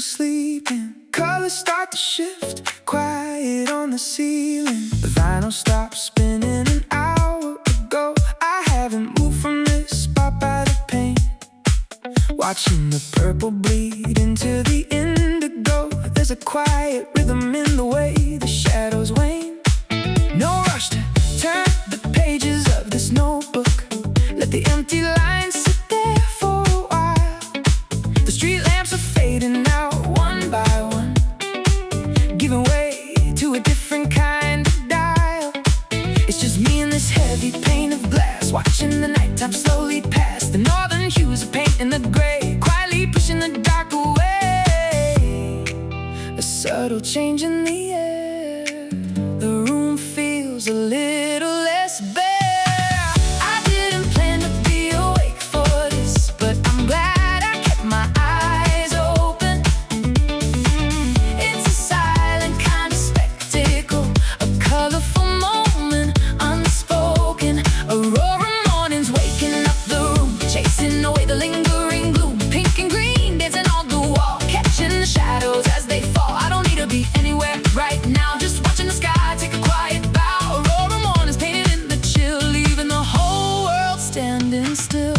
still sleeping. Colors start to shift, quiet on the ceiling. The vinyl stopped spinning an hour ago. I haven't moved from this spot by the paint, watching the purple bleed into the indigo. There's a quiet rhythm in the way the shadows wane. No rush to turn the pages of this notebook. Let the empty lines sit there for a while. The street lamps are fading out one by one, giving way to a different kind of dial. It's just me and this heavy pane of glass, watching the nighttime slowly pass. The northern hues are painting the gray, quietly pushing the dark away. A subtle change in the air, the room feels a little less bare. I didn't plan to be awake for this, but I'm glad I kept my eyes open. It's a silent kind of spectacle, a colorful moment unspoken. Aurora mornings waking up the room, chasing away the lingering gloom. Pink and green dancing on the wall, catching the shadows as they fall. I don't need to be anywhere right now, just watching the sky take a quiet bow. Aurora mornings painted in the chill, leaving the whole world standing still.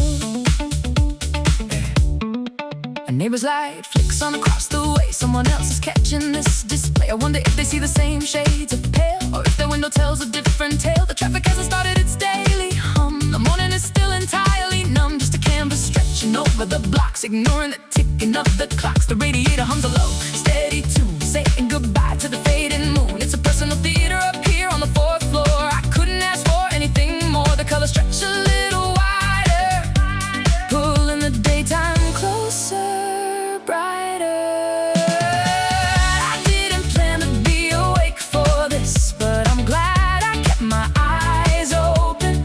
A neighbor's light flicks on across the way, someone else is catching this display. I wonder if they see the same shades of pale, or if their window tells a different tale. The traffic hasn't started its daily hum, the morning is still entirely numb. Just a canvas stretching over the blocks, ignoring the ticking of the clocks. The radiator hums a low, steady tune, saying goodbye to the fading moon. It's a personal theater up here on the fourth floor. I couldn't ask for anything more. The colors stretch a little wider, pulling the daytime closer, brighter. I didn't plan to be awake for this, but I'm glad I kept my eyes open.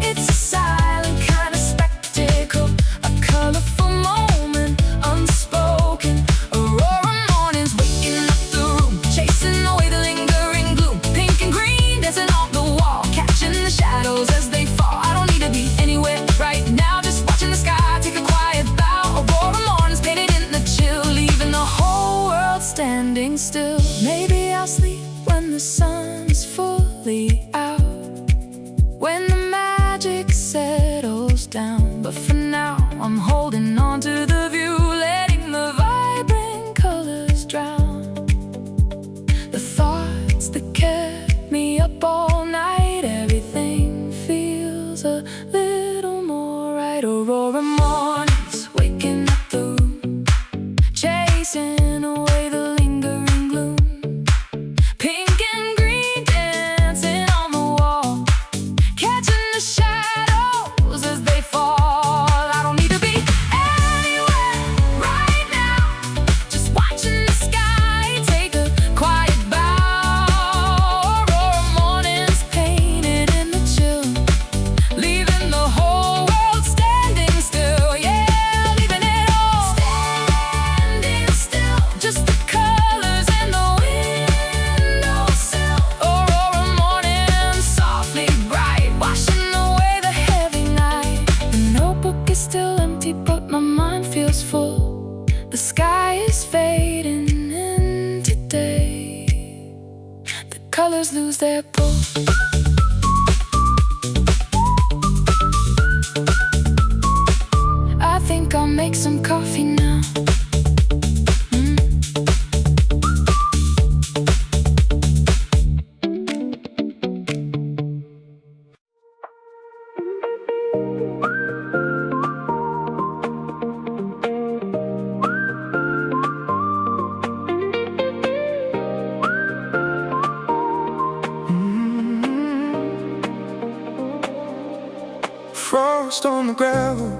It's a silent kind of spectacle, a colorful moment unspoken. Aurora mornings waking up the room, chasing away the lingering gloom. Pink and green dancing on the wall, catching the shadows as they fall. I don't need to be anywhere right now, just watching the sky take a quiet bow. Aurora mornings painted in the chill, leaving the whole world standing still. Maybe I'll sleep when the sun's fully out, when the magic settles down. But for now, I'm holding on to the view, letting the vibrant colors drown the thoughts that kept me up all night. Everything feels a little more right. Aurora mornings waking up the room, chasing away the lingering gloom. Pink and green dancing on the wall, catching the shadows as they fall. I don't need to be anywhere right now, just watching the sky take a quiet bow. Aurora mornings painted in the chill, leaving the whole world standing still. Yeah, leaving it all standing still, just the colors in the windowsill. Aurora mornings softly bright, washing away the heavy night. The notebook is still empty, but my mind feels full. The sky is fading into day, the colors lose their pull. I think I'll make some coffee now. Frost on the gravel,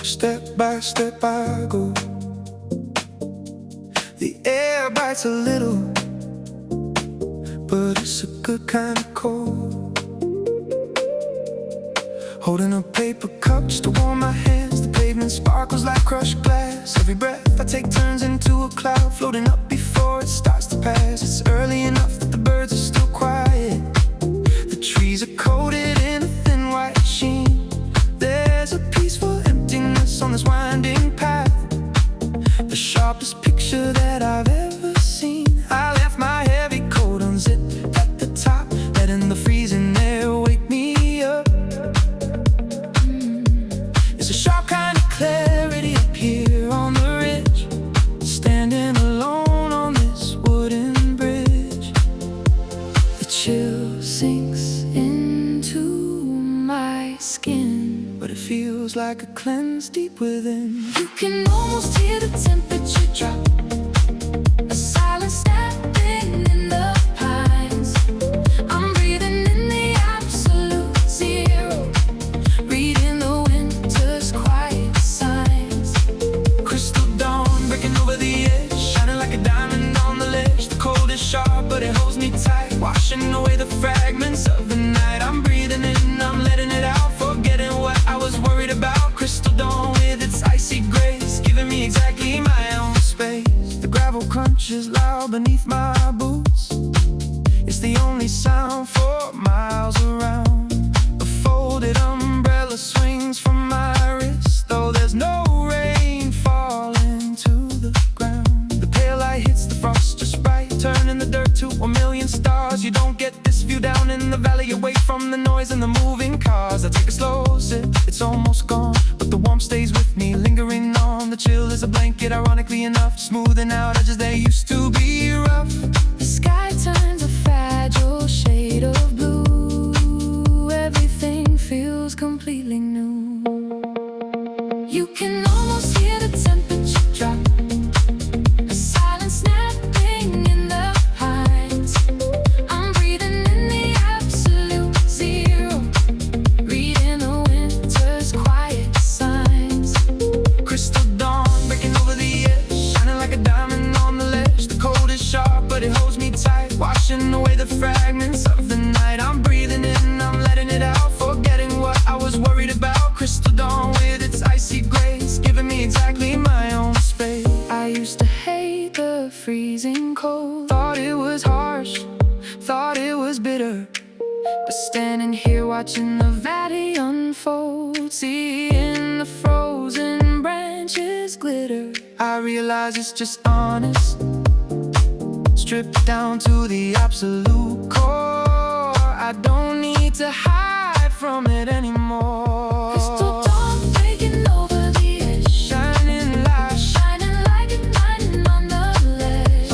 step by step I go. The air bites a little, but it's a good kind of cold. Holding a paper cup just to warm my hands. The pavement sparkles like crushed glass. Every breath I take turns into a cloud, floating up before it starts to pass. It's early enough that the birds are still quiet. The trees are coated in a thin white sheen. There's a peaceful emptiness on this winding path. picture that I've ever seen. I left my heavy coat unzipped at the top, letting the freezing air wake me up. It's a sharp kind of clarity up here on the ridge, standing alone on this wooden bridge. The chill sinks into my skin, but it feels like a cleanse deep within. You can almost hear the temperature drop, a silent snapping in the pines. I'm breathing in the absolute zero, reading the winter's quiet signs. Crystal dawn breaking over the edge, shining like a diamond on the ledge. The cold is sharp, but it holds me tight, washing away the fragments of the night. I'm breathing in, I'm letting it out, forgetting what I was worried about. Crystal dawn with its icy grace, giving me exactly my own space. The gravel crunches loud beneath my boots, it's the only sound for miles around. A folded umbrella swings from my wrist, though there's no rain falling to the ground. The pale light hits the frost just right, turning the dirt to a million stars. You don't get this view down in the valley, away from the noise and the moving cars. I take a slow sip, it's almost gone, but the warmth stays with me, lingering on. The chill is a blanket, ironically enough, smoothing out edges that used to be rough. The sky turns a fragile shade of blue, everything feels completely new. You can almost hear the temperature drop, a silent snapping in the pines. I'm breathing in the absolute zero, reading the winter's quiet signs. Crystal dawn breaking over the edge, shining like a diamond on the ledge. The cold is sharp, but it holds me tight, washing away the fragments of the night. I'm breathing in, I'm letting it out, forgetting what I was worried about. Crystal dawn with its icy grace, giving me exactly my own space. I used to hate the freezing cold, thought it was harsh, thought it was bitter. But standing here watching the valley unfold, seeing the frozen branches glitter, I realize it's just honest, stripped down to the absolute core. I don't need to hide from it anymore. Crystal dawn breaking over the edge, shining like a diamond on the ledge.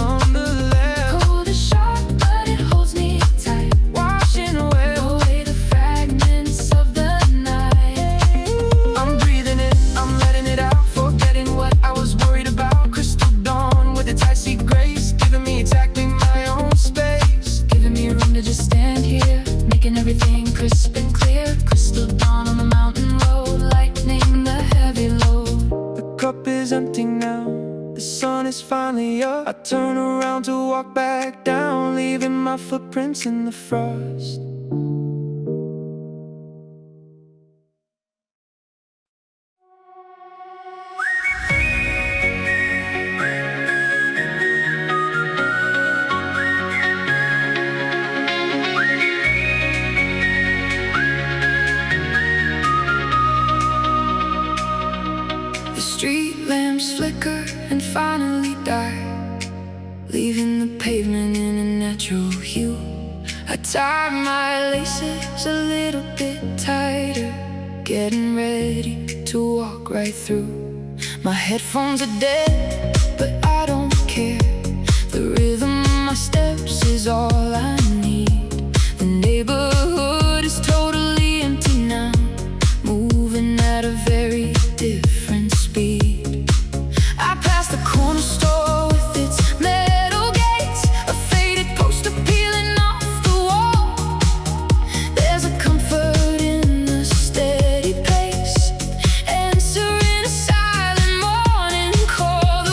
Cold is sharp, but it holds me tight, washing away the fragments of the night. I'm breathing in, I'm letting it out, forgetting what I was worried about. Crystal dawn with its icy grace, giving me exactly my own space, giving me room to just stand here, making everything crisp and clear. Crystal dawn on the mountain road, lightening the heavy load. The cup is empty now, the sun is finally up. I turn around to walk back down, leaving my footprints in the frost. The street lamps flicker and finally die, leaving the pavement in a natural hue. I tie my laces a little bit tighter, getting ready to walk right through. My headphones are dead, but I don't care. The rhythm of my steps is all I need. The neighborhood is totally empty now, moving at a very different speed. I pass the corner store with its metal gates, a faded poster peeling off the wall. There's a comfort in the steady pace, answering a silent morning call.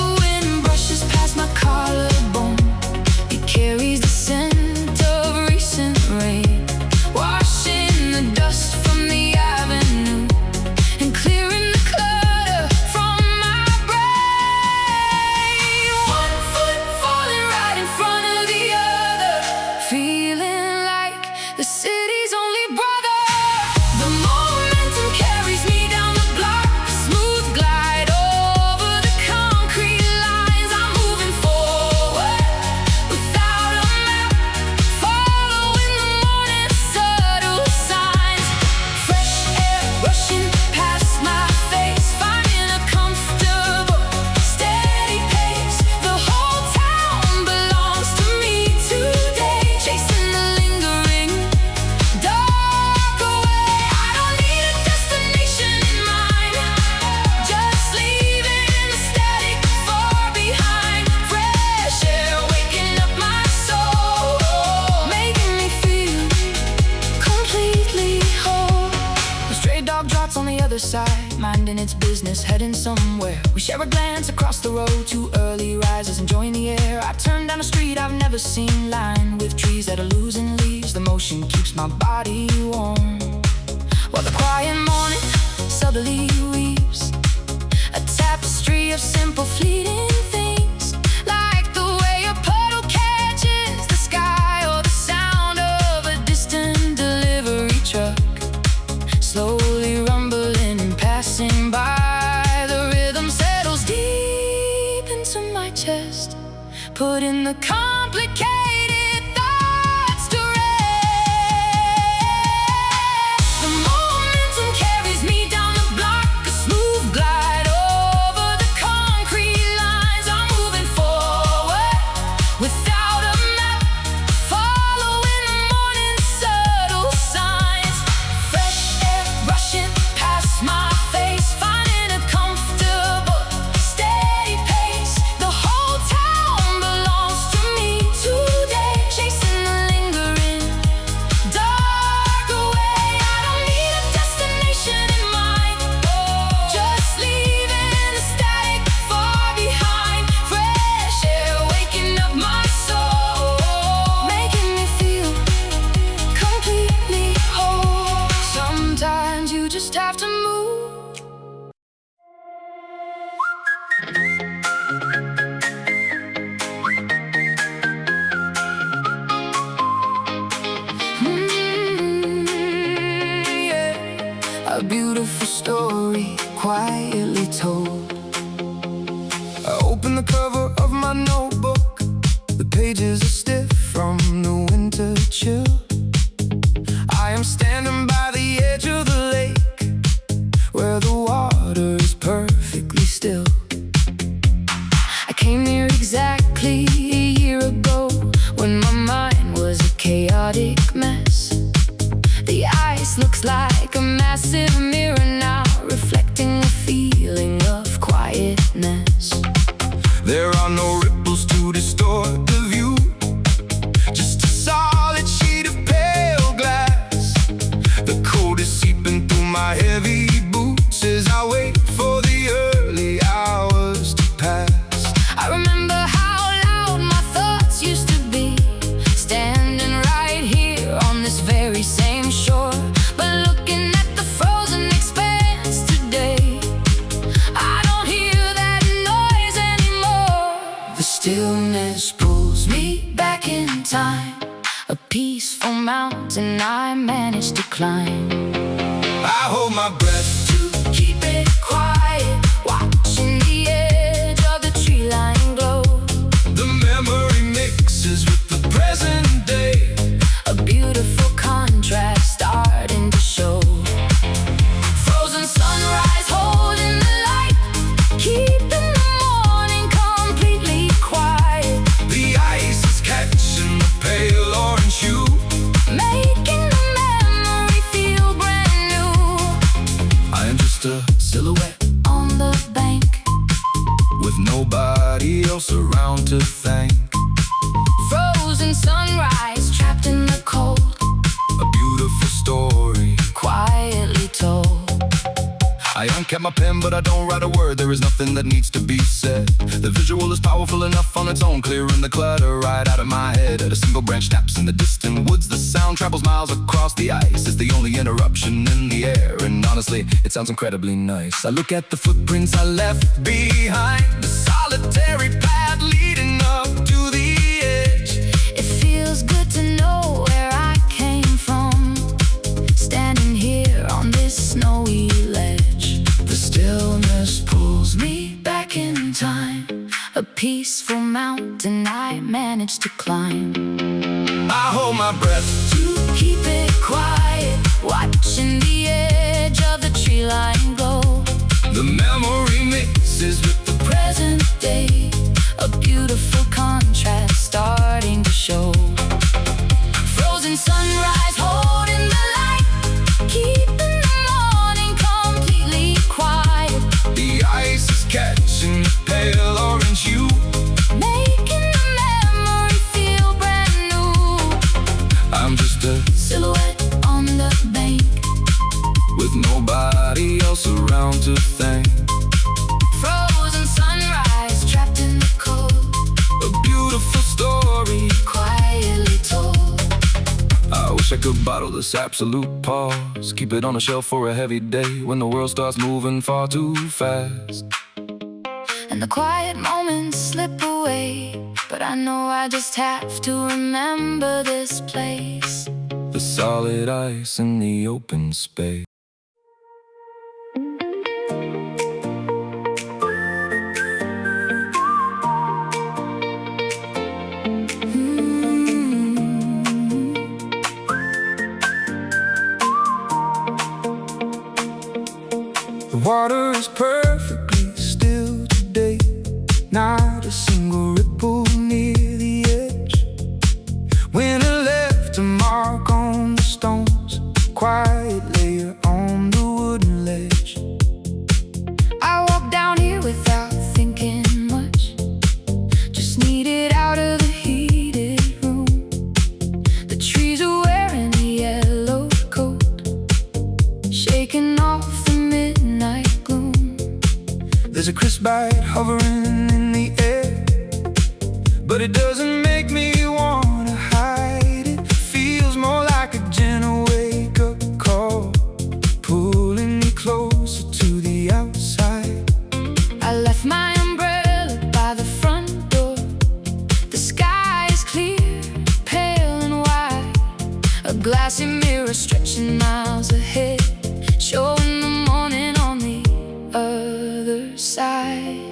minding its business, heading somewhere. We share a glance across the road, two early risers enjoying the air. I turn down a street I've never seen, lined with trees that are losing leaves. The motion keeps my body warm, while the quiet morning subtly weaves a tapestry of simple fleeting things, like the way a puddle catches the sky, or the sound of a distant delivery truck slowly rumbling and passing by. The rhythm settles deep into my chest, putting the complicated thoughts to rest. The momentum carries me down the block, a smooth glide over the concrete lines. I'm moving forward without a map, following the morning's subtle signs. Fresh air rushing past my face, finding a comfortable, steady pace. The whole town belongs to me today, chasing the lingering dark away. I don't need a destination in mind, just leaving the static far behind. Fresh air waking up my soul, making me feel completely whole. Sometimes you just have to move. Yeah. A beautiful story quietly told. I open the cover of my notebook. The pages are stiff from the winter chill. I am standing by the edge of the lake, where the water is perfectly still. I came here exactly a year ago, when my mind was a chaotic mess. The ice looks like a massive mirror now, reflecting a feeling of quietness. There are no ripples to distort the view, just a solid sheet of pale glass. The cold is seeping through my heavy boots as I wait for the early hours to pass. I remember how loud my thoughts used to be, standing right here on this very same shore. But looking at the frozen expanse today, I don't hear that noise anymore. The stillness pulls me back in time, a peaceful mountain I managed to climb. I hold my breath to keep it quiet, watching the edge of the tree line glow. The memory mixes with the present day, a beautiful contrast starting to show. Frozen sunrise holding the light, keeping the morning completely quiet. The ice is catching the pale orange hue, making the memory feel brand new. I am just a silhouette on the bank, with nobody else around to thank. Frozen sunrise trapped in the cold, a beautiful story quietly told. I uncapped my pen, but I don't write a word. There is nothing that needs to be said. The visual is powerful enough on its own, clearing the clutter right out of my head. A single branch snaps in the distant woods. The sound travels miles across the ice. It's the only interruption in the air, and honestly, it sounds incredibly nice. I look at the footprints I left behind, the solitary path leading up to the edge. It feels good to know where I came from, standing here on this snowy ledge. The stillness pulls me back in time, a peaceful mountain I managed to climb. I hold my breath to keep it quiet, watching the edge of the tree line glow. The memory mixes with the present day, a beautiful contrast starting to show. Frozen sunrise holding the light, keeping the morning completely quiet. The ice is catching the pale orange hue, making the memory feel brand new. I'm just a silhouette on the bank, with nobody else around to thank. peaceful story, quietly told. I wish I could bottle this absolute pause, keep it on a shelf for a heavy day when the world starts moving far too fast. And the quiet moments slip away, but I know I just have to remember this place. The solid ice in the open space. The water is perfectly still today, not a single ripple near the edge. Winter left a mark on the stones, quiet layer on the wooden ledge. I walked down here without thinking much, just needed out of the heated room. The trees are wearing a yellow coat, shaking off the midnight gloom. There's a crisp bite hovering in the air, but it doesn't make me wanna hide it. Feels more like a gentle wake-up call, pulling me closer to the outside. I left my umbrella by the front door. The sky is clear, pale and wide, a glassy mirror stretching miles ahead, showing the morning on the other side.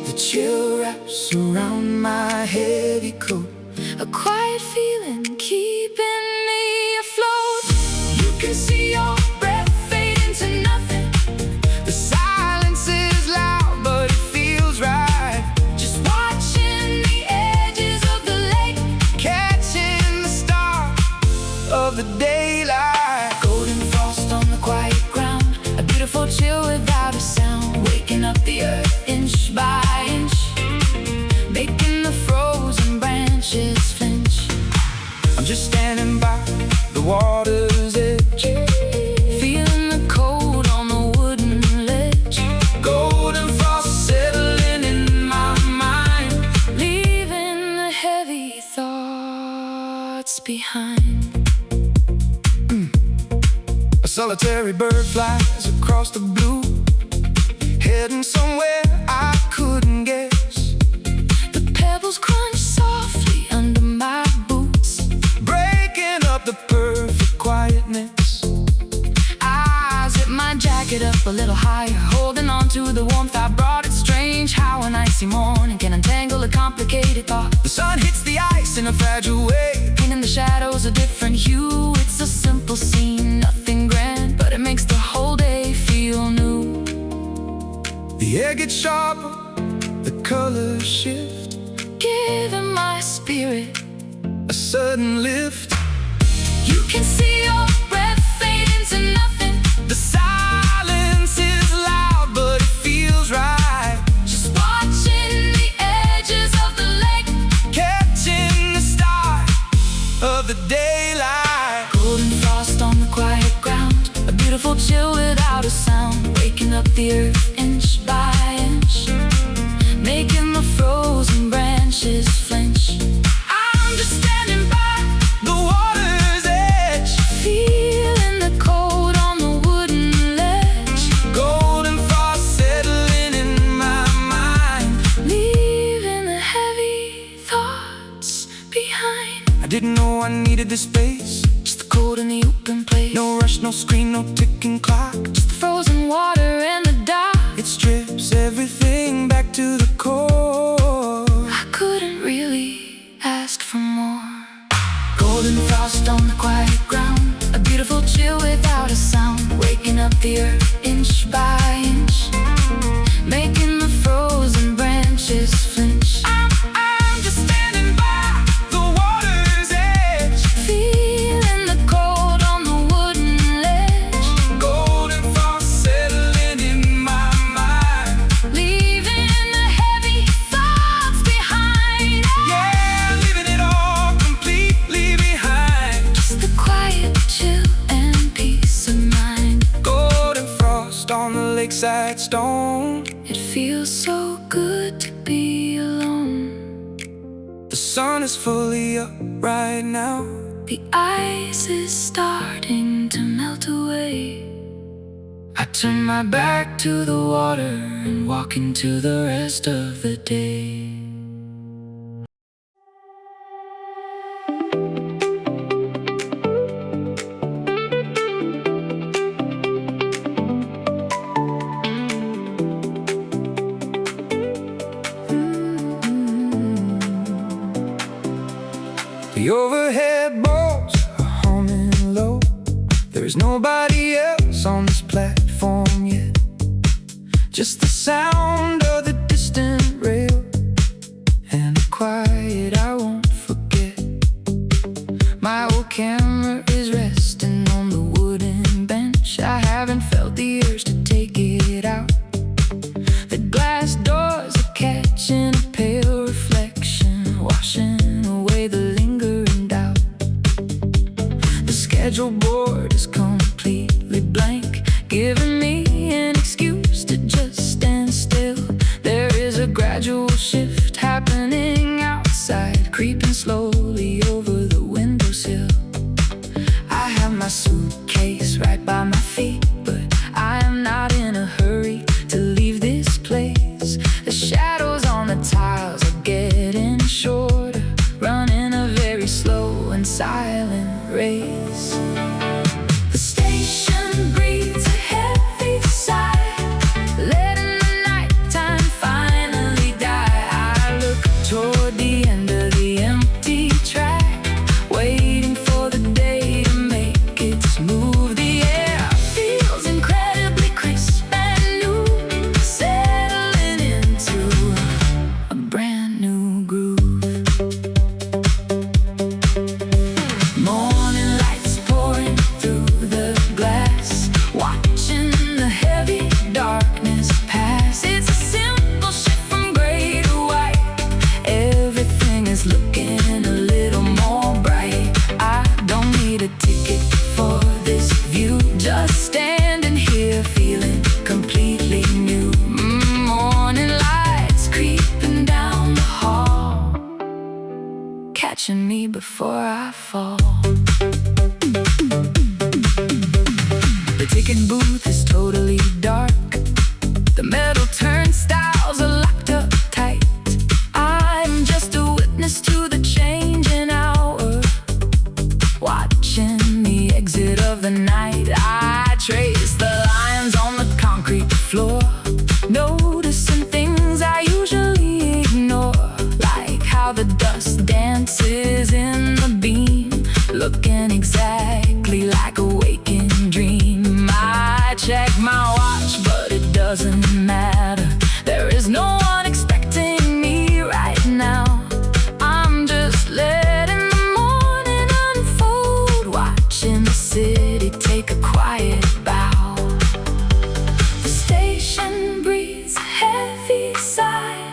The chill wraps around my heavy coat, A quiet feeling keeping me afloat. You can see your breath fade into nothing. the silence is loud but it feels right. Just watching the edges of the lake, Catching the start of the daylight. golden frost on the quiet ground, a beautiful chill without a sound, waking up the earth inch by inch, making the frozen branches flinch. I'm just standing by the water's edge, Feeling the cold on the wooden ledge, golden frost settling in my mind. leaving the heavy thoughts behind. A solitary bird flies across the blue, heading somewhere I couldn't guess. The pebbles crunch softly under my boots, Breaking up the perfect quietness. I zip my jacket up a little higher, holding on to the warmth I brought. It's strange how an icy morning can untangle a complicated thought. The sun hits the ice in a fragile way, Painting the shadows a different hue. It's a simple scene, nothing grand, but it makes the whole day feel new. the air gets sharper, the colors shift, Giving my spirit, a sudden lift. you can see your breath fade into nothing. The silence is loud but it feels right. Just watching the edges of the lake, Catching the start of the daylight. golden frost on the quiet ground, a beautiful chill without a sound, waking up the earth inch by inch, making the frozen branches flinch. I'm just standing by, The water's edge, feeling the cold on the wooden ledge, golden frost settling in my mind. leaving the heavy thoughts behind. I didn't know I needed this space, Just the cold in the open place, no rush, no screen, no ticking clock. just the frozen water and the dark. It strips everything back to the core. I couldn't really ask for more. Golden frost on the quiet ground, a beautiful chill without a sound, waking up the earth inch by inch, making the frozen branches flinch. I'm just standing by the water's edge, Feeling the cold on the wooden ledge, golden frost settling in my mind. leaving the heavy thoughts behind. Yeah, leaving it all completely behind. Just the quiet chill and peace of mind. Golden frost on the lakeside stone. It feels so good to be alone. The sun is fully up right now. The ice is starting to melt away. I turn my back to the water and walk into the rest of the day. The overhead balls are humming low. There's nobody else on this platform yet. Just the sound of the distant rail and the quiet I won't forget. My old camera is resting on the wooden bench. I haven't felt the urge to take it out. The glass doors are catching a pale reflection, washing away the lingering doubt. The schedule board is completely blank, giving me an excuse to just stand still. There is a gradual shift happening outside, creeping slowly over the windowsill. I have my suitcase right by my feet, but I am not in a hurry to leave this place. The shadows on the tiles are getting shorter, running a very slow and silent race. The station breathes a heavy sigh, letting the nighttime finally die. I look toward the end of the empty track, waiting for the day to make its move. The air feels incredibly crisp and new, settling into a brand new groove. Morning lights pouring through the glass, watching the heavy darkness pass. It's a simple shift from gray to white. Everything is looking a little more bright. I don't need a ticket for this view, just standing here feeling completely new. Morning lights creeping down the hall, catching me before I fall. The ticket booth is totally dark. The metal turnstiles are locked up tight. I'm just a witness to the changing hour, watching the exit of the night. I trace the lines on the concrete floor, noticing things I usually ignore, like how the dust dances in the beam, looking exactly like a waking dream. I check my watch, but it doesn't matter. There is no one expecting me right now. I'm just letting the morning unfold, watching the city take a quiet bow. The station breathes a heavy sigh,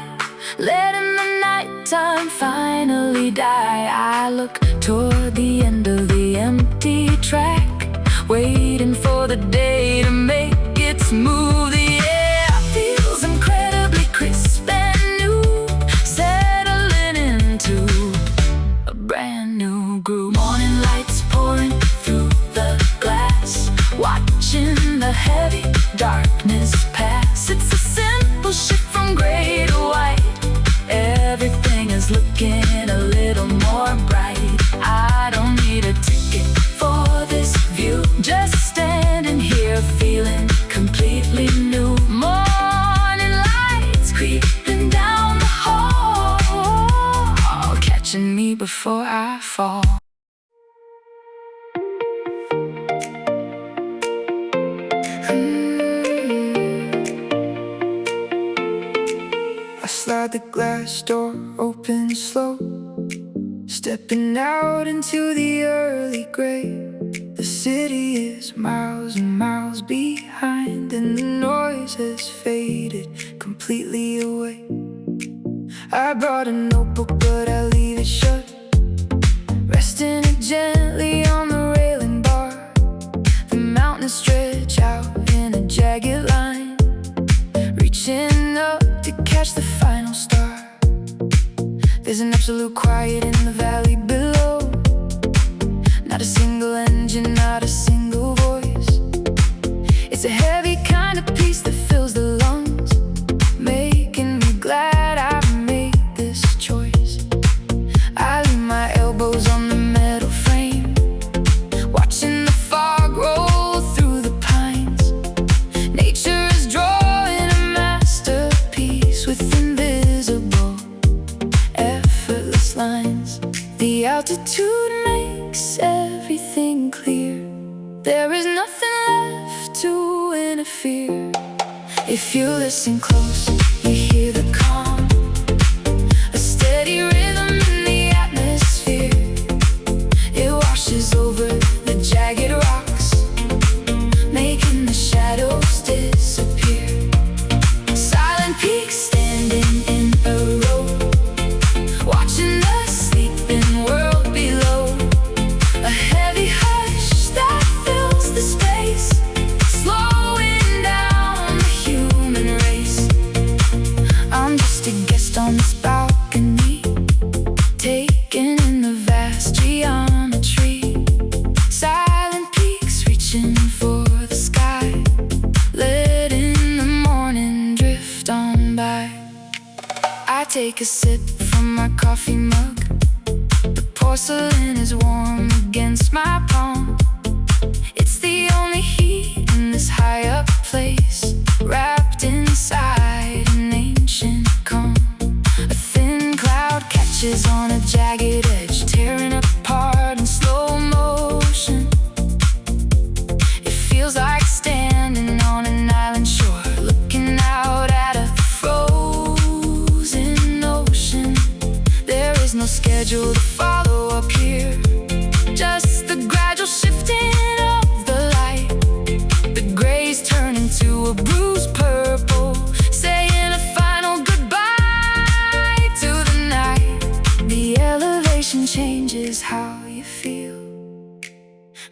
letting the nighttime finally die. I look toward the end of the empty track, waiting for the day to make its move. The air feels incredibly crisp and new, settling into a brand new groove. Morning lights pouring through the glass, watching the heavy darkness pass. It's a simple shift from gray to white. Everything is looking a little more bright. I don't need a ticket for this view, just standing here feeling completely new. Morning lights creeping down the hall, catching me before I fall. I slide the glass door open slow, stepping out into the early gray. The city is miles and miles behind, and the noise has faded completely away. I brought a notebook, but I leave it shut, resting it gently on the railing bar. The mountains stretch out in a jagged line, reaching up to catch the final star. There's an absolute quiet in the valley below. Not a single engine, not a single voice. It's a heavy kind of peace that fills the lungs, making me glad I made this choice. I lean my elbows on the metal frame, watching the fog roll through the pines. Nature is drawing a masterpiece with invisible, effortless lines. The altitude makes everything clear. There is nothing left to interfere. If you listen close, you hear the calm, a steady rhythm in the atmosphere. It washes over the jagged rocks, making the shadows disappear. Silent peaks standing in a row, watching the sleeping world below. A heavy hush that fills the space, slowing down the human race. I'm just a guest on this balcony, taking in the vast geometry. Silent peaks reaching for the sky, letting the morning drift on by. I take a sip from my coffee mug. The porcelain is warm against my palm. It's the only heat in this high up place, wrapped inside an ancient calm. A thin cloud catches on a jagged edge, tearing apart in slow motion. It feels like standing on an island shore, looking out at a frozen ocean. There is no schedule to follow up here, just the gradual shifting of the light. The grays turn into a bruised purple, saying a final goodbye to the night. The elevation changes how you feel,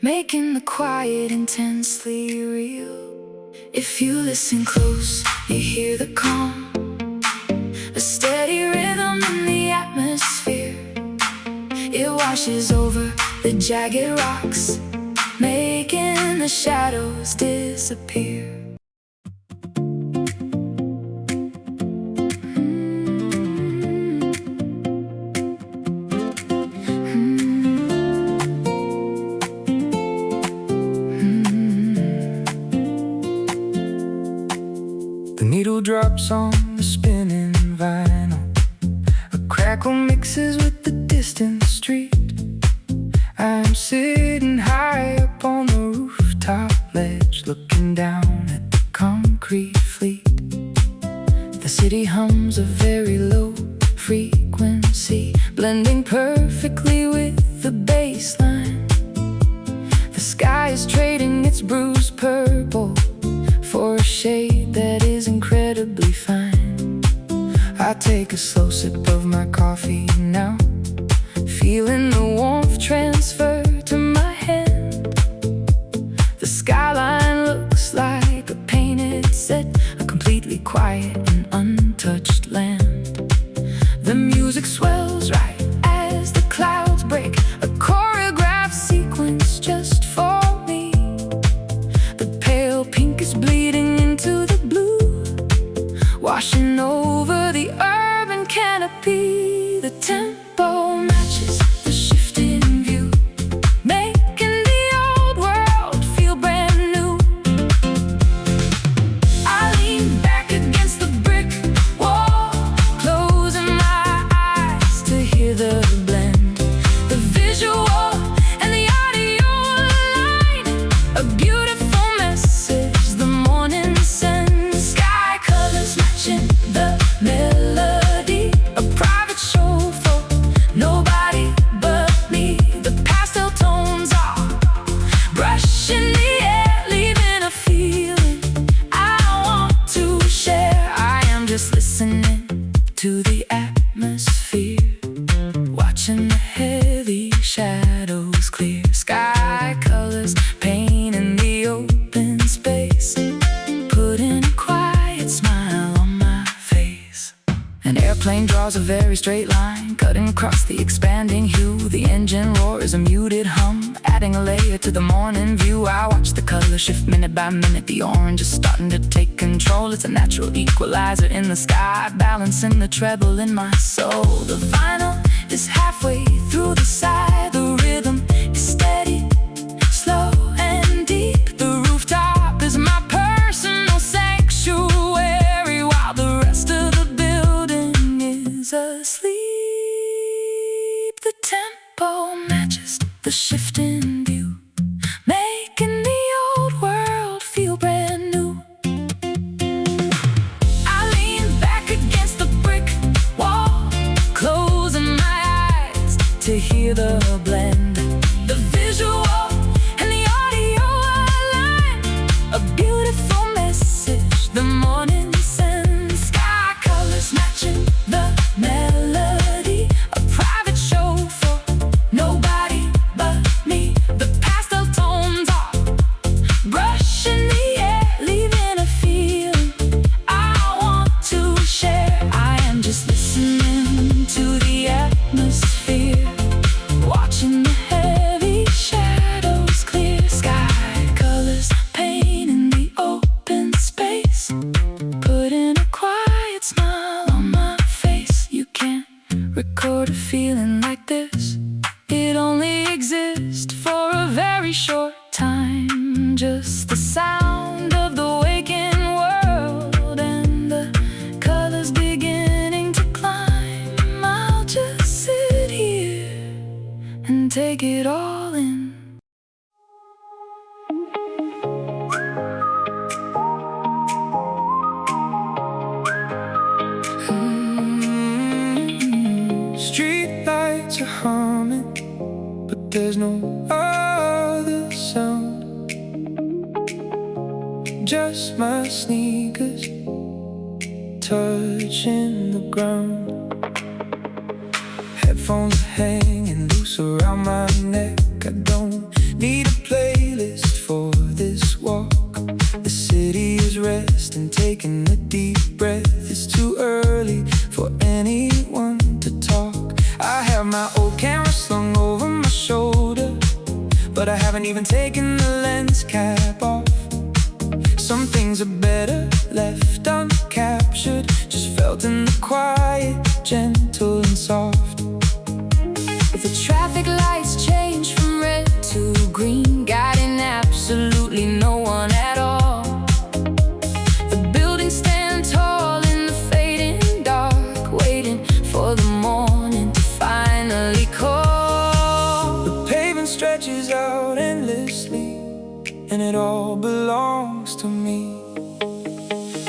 making the quiet intensely real. If you listen close, you hear the calm, a steady rhythm in the atmosphere. It washes over the jagged rocks, making the shadows disappear. The needle drops on the spinning vinyl, a crackle mixes with the distant street. I'm sitting high up on the rooftop ledge, looking down at the concrete fleet. The city hums a very low frequency, blending perfectly with the bass line. The sky is trading its bruised purple for a shade that is incredibly fine. I take a slow sip of my coffee now, feeling the warmth transfer to my hand. The skyline looks like a painted set, a completely quiet and untouched land. The music swells right as the clouds break, a choreographed sequence just for me. The pale pink is bleeding into the blue, washing over the urban canopy. The tempo matches the shifting view, making the old world feel brand new. I lean back against the brick wall, closing my eyes to hear the blend. The visual and the audio align, a beautiful message the morning sends. Sky colors matching the melody, a private show for nobody but me. The pastel tones are brushing the air, leaving a feeling I want to share. I am just listening to the atmosphere, watching the heavy shadows clear. Sky colors painting the open space, putting a quiet smile on my face. An airplane draws a very straight line, cutting across the expanding hue. The engine roar is a muted hum, adding a layer to the morning view. I watch the color shift minute by minute. The orange is starting to take control. It's a natural equalizer in the sky, balancing the treble in my soul. The vinyl is halfway through the side. The rhythm is steady, slow and deep. The rooftop is my personal sanctuary, while the rest of the building is asleep. The tempo matches the shifting view, making the old world feel brand new. I lean back against the brick wall, closing my eyes to hear the blend. The visual and the audio align, a beautiful message the morning sends. Sky colors matching the melody, a private show for nobody but me. The pastel tones are brushing the air, leaving a feeling I want to share. I am just listening to the atmosphere, watching the heavy shadows clear. Sky colors painting the open space, putting a quiet smile on my face. You can't record a feeling like this, it only exists for a very short time. Just the sound of the waking world and the colors beginning to climb. I'll just sit here and take it all in. Street lights are humming, but there's no other sound. Just my sneakers touching the ground. Headphones hanging loose around my neck. I don't need a playlist for this walk. The city is resting, taking a deep breath. It's too early for anyone to talk. I have my old camera slung over my shoulder, but I haven't even taken the lens cap off. Some things are better left uncaptured, just felt in the quiet, gentle and soft. The traffic lights change from red to green, guiding absolutely no one at all. The buildings stand tall in the fading dark, waiting for the morning to finally call. The pavement stretches out endlessly, and it all belongs to me.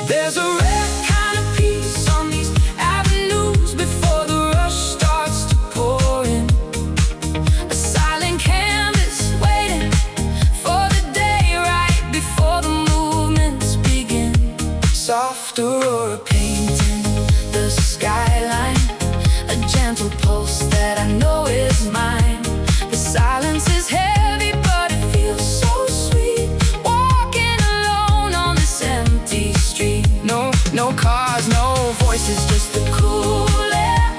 There's a rare kind of peace on these avenues before the rush starts to pour in. A silent canvas waiting for the day right before the movements begin. Soft aurora painting The skyline, a gentle pulse that I know is mine. The silence is heavy, but it feels so sweet, walking alone on this empty street. No cars, no voices, just the cool air,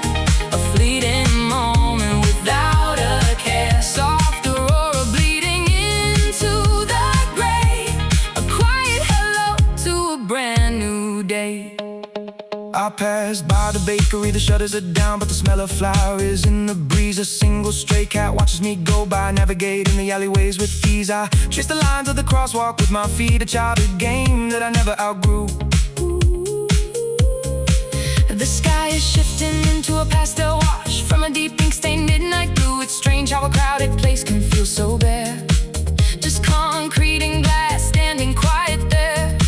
a fleeting moment without a care. Soft aurora bleeding into the gray, a quiet hello to a brand new day. I passed by the bakery, the shutters are down, but the smell of flour is in the breeze. A single stray cat watches me go by, navigating the alleyways with ease. I trace the lines of the crosswalk with my feet, a childhood game that I never outgrew. The sky is shifting into a pastel wash from a deep ink stained midnight blue. It's strange how a crowded place can feel so bare, just concrete and glass standing quiet there.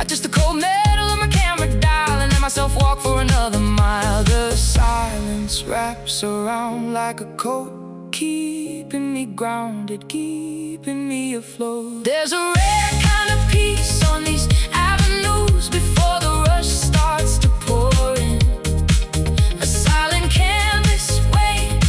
Just a cold metal on my camera dial, and let myself walk for another mile. The Silence wraps around like a coat, keeping me grounded, keeping me afloat. There's a rare kind of peace on these avenues before the rush starts to pour in. A silent canvas waiting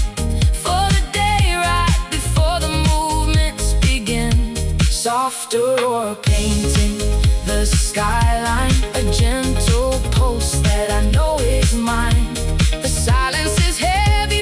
for the day right before the movements begin. Soft aurora painting The skyline, a gentle pulse that I know is mine. The silence is heavy,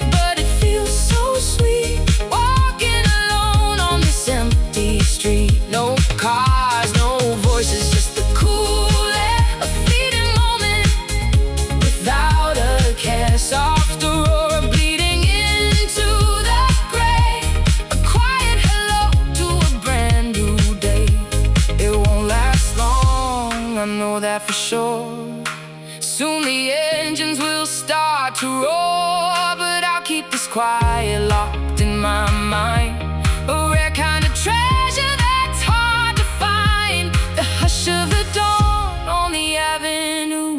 quiet, locked in my mind. A rare kind of treasure that's hard to find. The hush of the dawn on the avenue,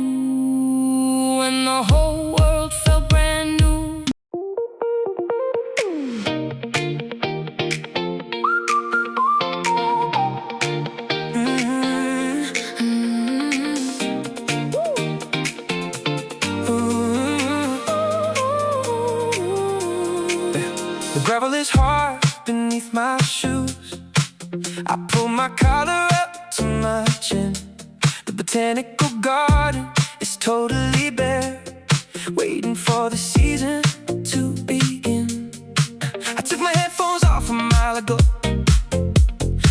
when the whole world felt brand new. The gravel is hard beneath my shoes. I pull my collar up to my chin. The botanical garden is totally bare, waiting for the season to begin. I took my headphones off a mile ago.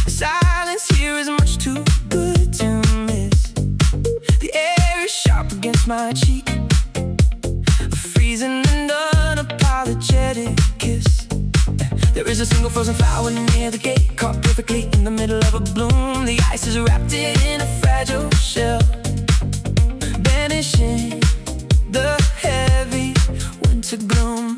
The silence here is much too good to miss. The air is sharp against my cheek, a freezing and unapologetic kiss. There is a single frozen flower near the gate, caught perfectly in the middle of a bloom. The ice is wrapped in a fragile shell, banishing the heavy winter gloom.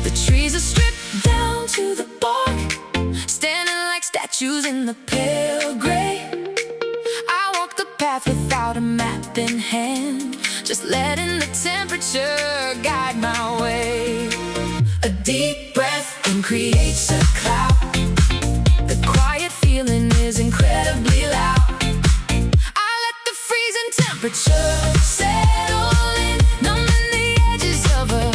The trees are stripped down to the bark, standing like statues in the pale gray. I walk the path without a map in hand, just letting the temperature guide my way. A deep breath and creates a cloud. The quiet feeling is incredibly loud. I let the freezing temperature settle in, numbing the edges of a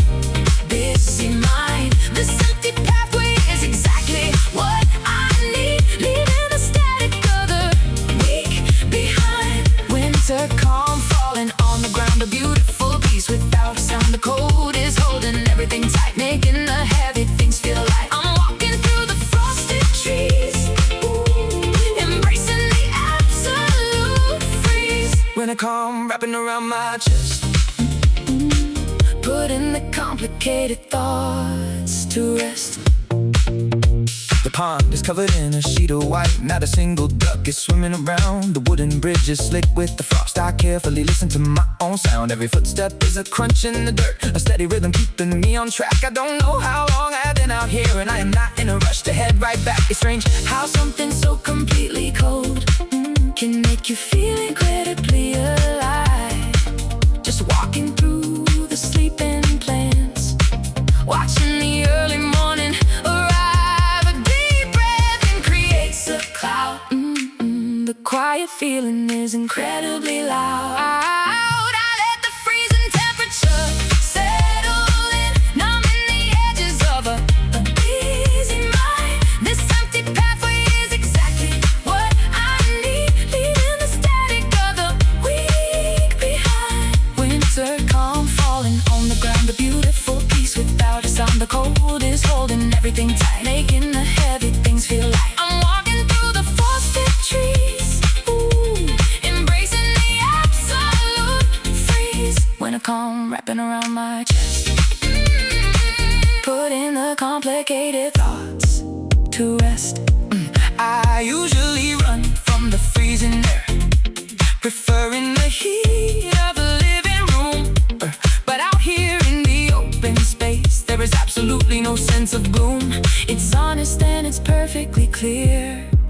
busy mind. This empty pathway is exactly what I need, leaving the static of the week behind. Winter calm falling on the ground, a beautiful peace without a sound. The cold is holding everything tight, making the heavy things feel light. I'm walking through the frosted trees, embracing the absolute freeze. When I come wrapping around my chest, Putting the complicated thoughts to rest. the pond is covered in a sheet of white. Not a single duck is swimming around. The wooden bridge is slick with the frost. I carefully listen to my own sound. Every footstep is a crunch in the dirt, a steady rhythm keeping me on track. I don't know how long I've been out here, and I am not in a rush to head right back. It's strange how Something so completely cold can make you feel incredibly alive. Just walking through the sleeping plants, watching the early morning arrive. A deep breath and creates a cloud. The quiet feeling is incredibly loud. I let the freezing temperature settle in, numbing the edges of a busy mind. This empty pathway is exactly what I need, leaving the static of the week behind. Winter calm falling on the ground, a beautiful peace without a sound. The cold is holding everything tight, making the heavy things feel light. I'm walking through the frosted trees, embracing the absolute freeze. When I come wrapping around my chest, putting the complicated thoughts to rest. I usually run from the freezing air, preferring the heat of the living room. But out here in the open space, there is absolutely no sense of gloom. It's honest and it's perfectly clear.